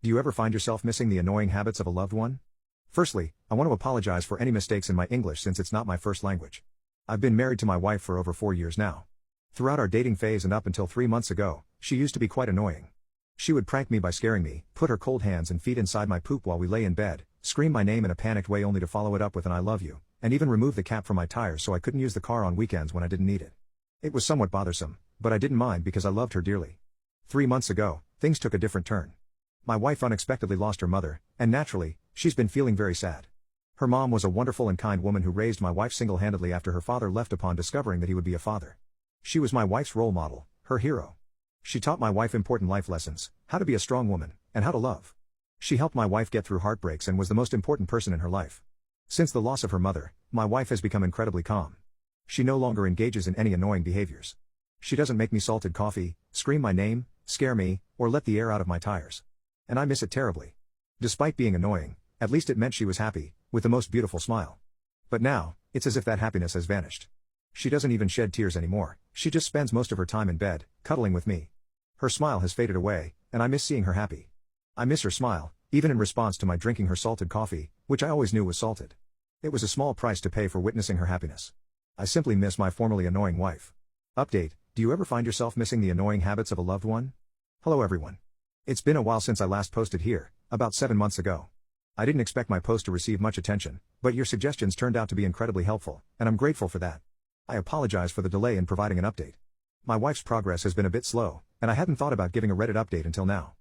Do you ever find yourself missing the annoying habits of a loved one? Firstly, I want to apologize for any mistakes in my English since it's not my first language. I've been married to my wife for over 4 years now. Throughout our dating phase and up until 3 months ago, she used to be quite annoying. She would prank me by scaring me, put her cold hands and feet inside my poop while we lay in bed, scream my name in a panicked way only to follow it up with an I love you, and even remove the cap from my tires so I couldn't use the car on weekends when I didn't need it. It was somewhat bothersome, but I didn't mind because I loved her dearly. 3 months ago, things took a different turn. My wife unexpectedly lost her mother, and naturally, she's been feeling very sad. Her mom was a wonderful and kind woman who raised my wife single-handedly after her father left upon discovering that he would be a father. She was my wife's role model, her hero. She taught my wife important life lessons, how to be a strong woman, and how to love. She helped my wife get through heartbreaks and was the most important person in her life. Since the loss of her mother, my wife has become incredibly calm. She no longer engages in any annoying behaviors. She doesn't make me salted coffee, scream my name, scare me, or let the air out of my tires. And I miss it terribly. Despite being annoying, at least it meant she was happy, with the most beautiful smile. But now, it's as if that happiness has vanished. She doesn't even shed tears anymore, she just spends most of her time in bed, cuddling with me. Her smile has faded away, and I miss seeing her happy. I miss her smile, even in response to my drinking her salted coffee, which I always knew was salted. It was a small price to pay for witnessing her happiness. I simply miss my formerly annoying wife. Update: do you ever find yourself missing the annoying habits of a loved one? Hello everyone. It's been a while since I last posted here, about 7 months ago. I didn't expect my post to receive much attention, but your suggestions turned out to be incredibly helpful, and I'm grateful for that. I apologize for the delay in providing an update. My wife's progress has been a bit slow, and I hadn't thought about giving a Reddit update until now.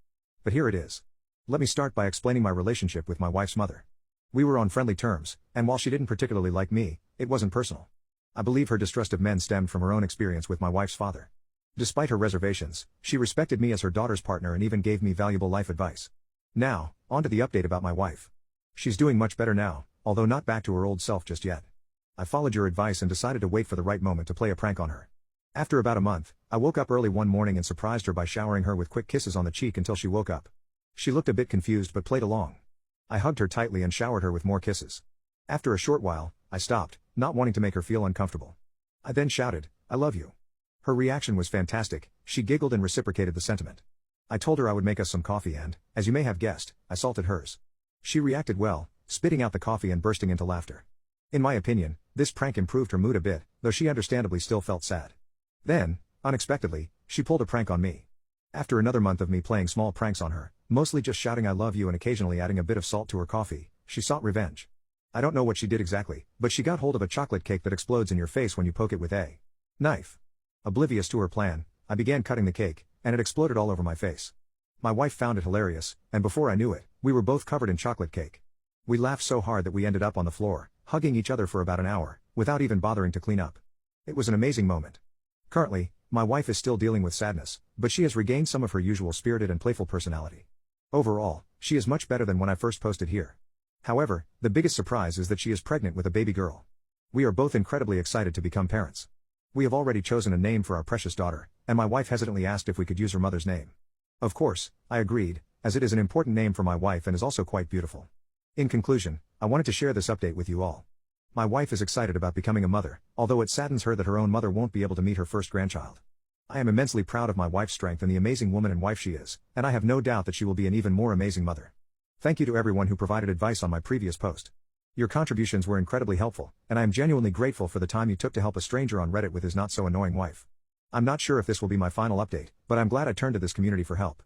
But here it is. Let me start by explaining my relationship with my wife's mother. We were on friendly terms, and while she didn't particularly like me, it wasn't personal. I believe her distrust of men stemmed from her own experience with my wife's father. Despite her reservations, she respected me as her daughter's partner and even gave me valuable life advice. Now, on to the update about my wife. She's doing much better now, although not back to her old self just yet. I followed your advice and decided to wait for the right moment to play a prank on her. After about a month, I woke up early one morning and surprised her by showering her with quick kisses on the cheek until she woke up. She looked a bit confused but played along. I hugged her tightly and showered her with more kisses. After a short while, I stopped, not wanting to make her feel uncomfortable. I then shouted, "I love you." Her reaction was fantastic, she giggled and reciprocated the sentiment. I told her I would make us some coffee and, as you may have guessed, I salted hers. She reacted well, spitting out the coffee and bursting into laughter. In my opinion, this prank improved her mood a bit, though she understandably still felt sad. Then, unexpectedly, she pulled a prank on me. After another month of me playing small pranks on her, mostly just shouting I love you and occasionally adding a bit of salt to her coffee, she sought revenge. I don't know what she did exactly, but she got hold of a chocolate cake that explodes in your face when you poke it with a knife. Oblivious to her plan, I began cutting the cake, and it exploded all over my face. My wife found it hilarious, and before I knew it, we were both covered in chocolate cake. We laughed so hard that we ended up on the floor, hugging each other for about an hour, without even bothering to clean up. It was an amazing moment. Currently, my wife is still dealing with sadness, but she has regained some of her usual spirited and playful personality. Overall, she is much better than when I first posted here. However, the biggest surprise is that she is pregnant with a baby girl. We are both incredibly excited to become parents. We have already chosen a name for our precious daughter, and my wife hesitantly asked if we could use her mother's name. Of course, I agreed, as it is an important name for my wife and is also quite beautiful. In conclusion, I wanted to share this update with you all. My wife is excited about becoming a mother, although it saddens her that her own mother won't be able to meet her first grandchild. I am immensely proud of my wife's strength and the amazing woman and wife she is, and I have no doubt that she will be an even more amazing mother. Thank you to everyone who provided advice on my previous post. Your contributions were incredibly helpful, and I am genuinely grateful for the time you took to help a stranger on Reddit with his not-so-annoying wife. I'm not sure if this will be my final update, but I'm glad I turned to this community for help.